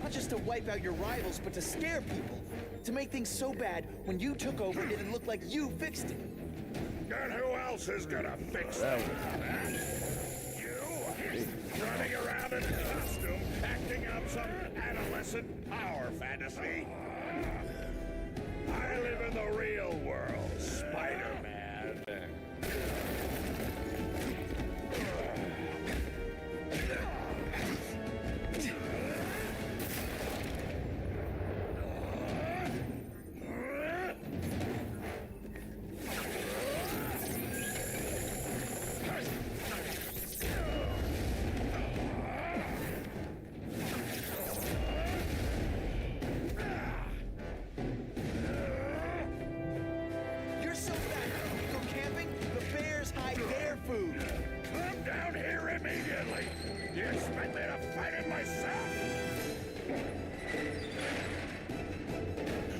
Not just to wipe out your rivals, but to scare people. To make things so bad, when you took over, it'd look like you fixed it. And who else is gonna fix that? You? Running around in costume, acting out some adolescent power fantasy? I live in the real world, Spider-Man. You're so fat, when you go camping, the bears hide their food. Come down here immediately! You expect me to fight it myself?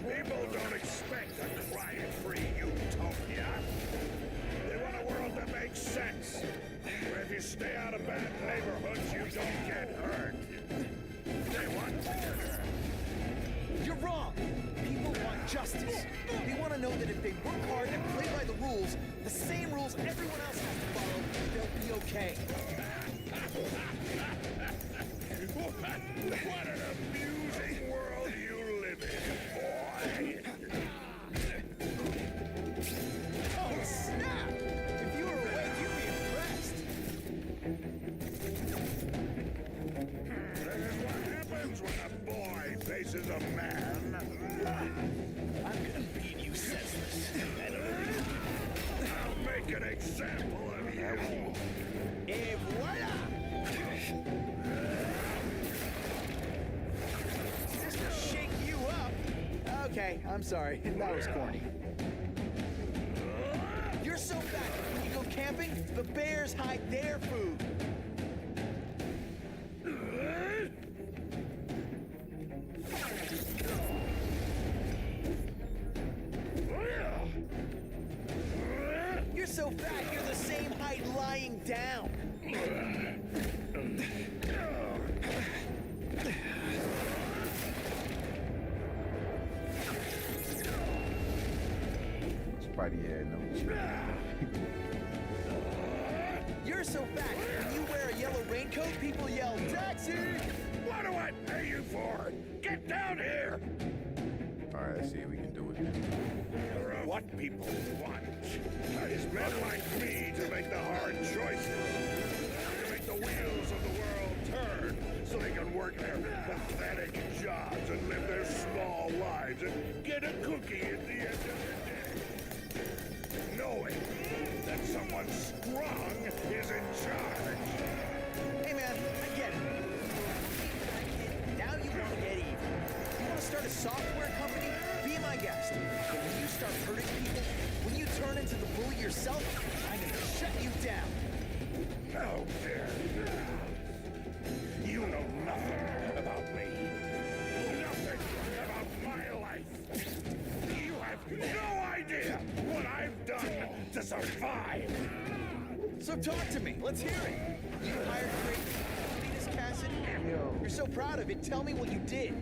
People don't expect a crime-free utopia. They want a world that makes sense, where if you stay out of bad neighborhoods, you don't get hurt. They want order. You're wrong. People want justice. They want to know that if they work hard and play by the rules, the same rules everyone else has to follow, they'll be okay. What an amusing world you live in, boy! Oh, snap! If you were awake, you'd be impressed. This is what happens when a boy faces a man. I'm gonna beat you senseless. I'll make an example of you. Et voila! This will shake you up. Okay, I'm sorry. That was corny. You're so fat, when you go camping, the bears hide their food. You're so fat, you're the same height lying down. Spidey had no chance. You're so fat, when you wear a yellow raincoat, people yell, "Taxi!" What do I pay you for? Get down here! Alright, let's see if we can do it then. What people want is men like me to make the hard choices. To make the wheels of the world turn so they can work their pathetic jobs and live their small lives and get a cookie at the end of the day. Knowing that someone strong is in charge. Hey man, I get it. Now you want to get even. You want to start a software company? Be my guest. But when you start hurting people, when you turn into the bully yourself, I'm going to shut you down. How dare you? You know nothing about me. Nothing about my life. You have no idea what I've done to survive. So talk to me. Let's hear it. You hired Kraven, Cletus Cassidy. You're so proud of it. Tell me what you did.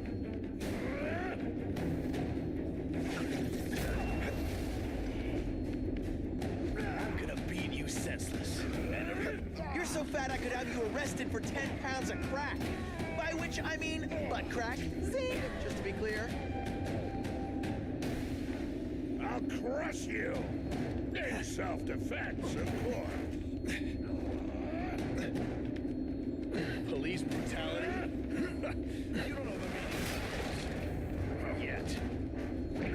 I'm gonna beat you senseless. You're so fat I could have you arrested for 10 pounds of crack. By which I mean butt crack. Zing! Just to be clear. I'll crush you. In self-defense, of course. Police brutality? You don't know the meaning yet.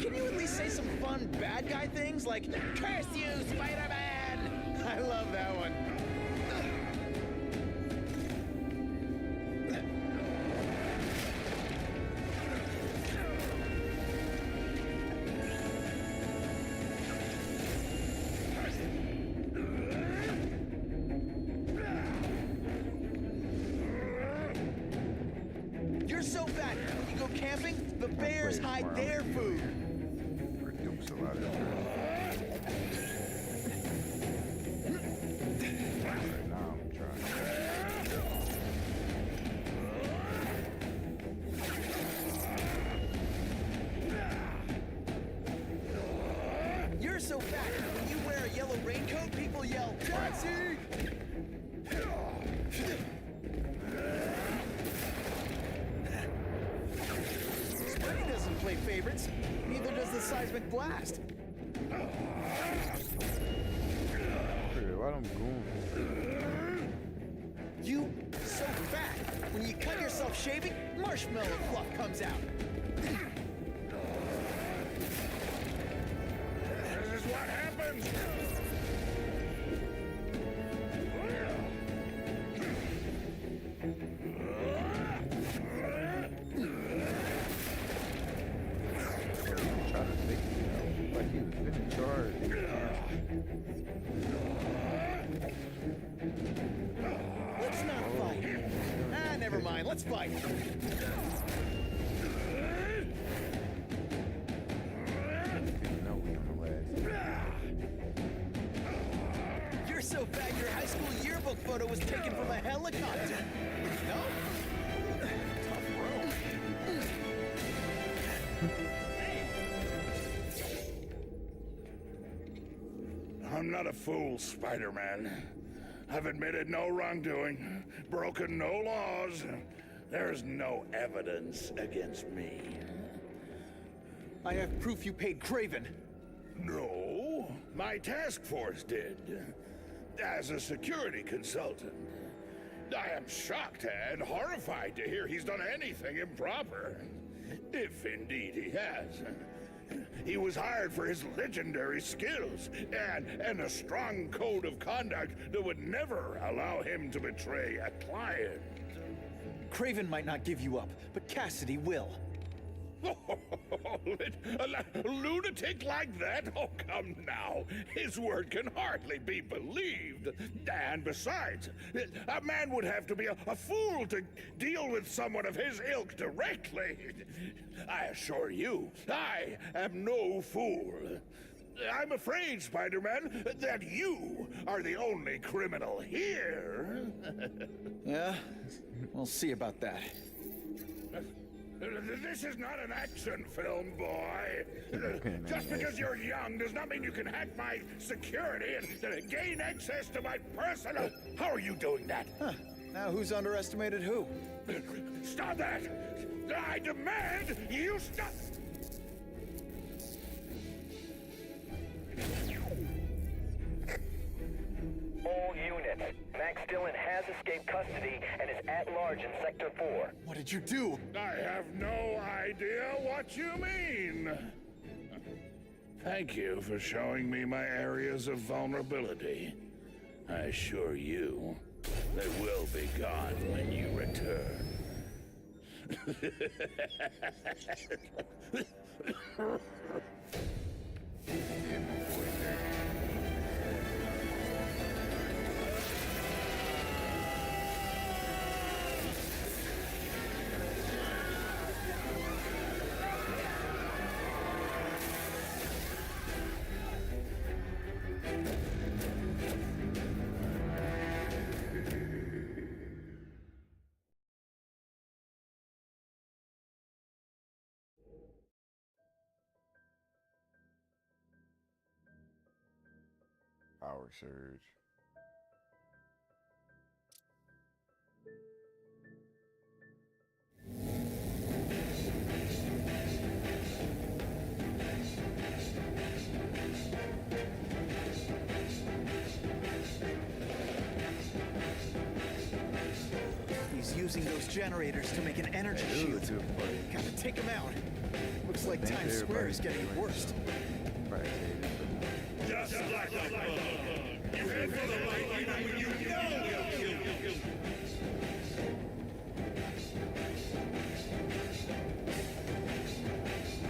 Can you at least say some fun bad guy things like, "Curse you, Spider-Man"? I love that one. You're so fat, when you go camping, the bears hide their food. Produce a lot of now I'm trying. You're so fat, when you wear a yellow raincoat, people yell, "Taxi!" Spidey doesn't play favorites. Neither does the seismic blast. Why them goons? You so fat. When you cut yourself shaving, marshmallow fluff comes out. This is what happens. Try to take me out like he was in charge. Let's not fight. Ah, never mind. Let's fight. No, we on the last. You're so fat your high school yearbook photo was taken from a helicopter. No? Tough room. I'm not a fool, Spider-Man. I've admitted no wrongdoing, broken no laws. There's no evidence against me. I have proof you paid Kraven. No, my task force did. As a security consultant. I am shocked and horrified to hear he's done anything improper. If indeed he has. He was hired for his legendary skills and a strong code of conduct that would never allow him to betray a client. Kraven might not give you up, but Cassidy will. A lunatic like that? Oh, come now. His word can hardly be believed. And besides, a man would have to be a fool to deal with someone of his ilk directly. I assure you, I am no fool. I'm afraid, Spider-Man, that you are the only criminal here. Yeah? We'll see about that. This is not an action film, boy. Just because you're young does not mean you can hack my security and gain access to my personal... How are you doing that? Huh. Now who's underestimated who? Stop that! I demand you stop... All units. Max Dillon has escaped custody and is at at large in Sector 4. What did you do? I have no idea what you mean. Thank you for showing me my areas of vulnerability. I assure you, they will be gone when you return. Power surge. He's using those generators to make an energy Hey, shield. dude, but Gotta take him out. Looks like I think Times Square is everybody's getting doing worse. Just like the bug. You head for the light even when you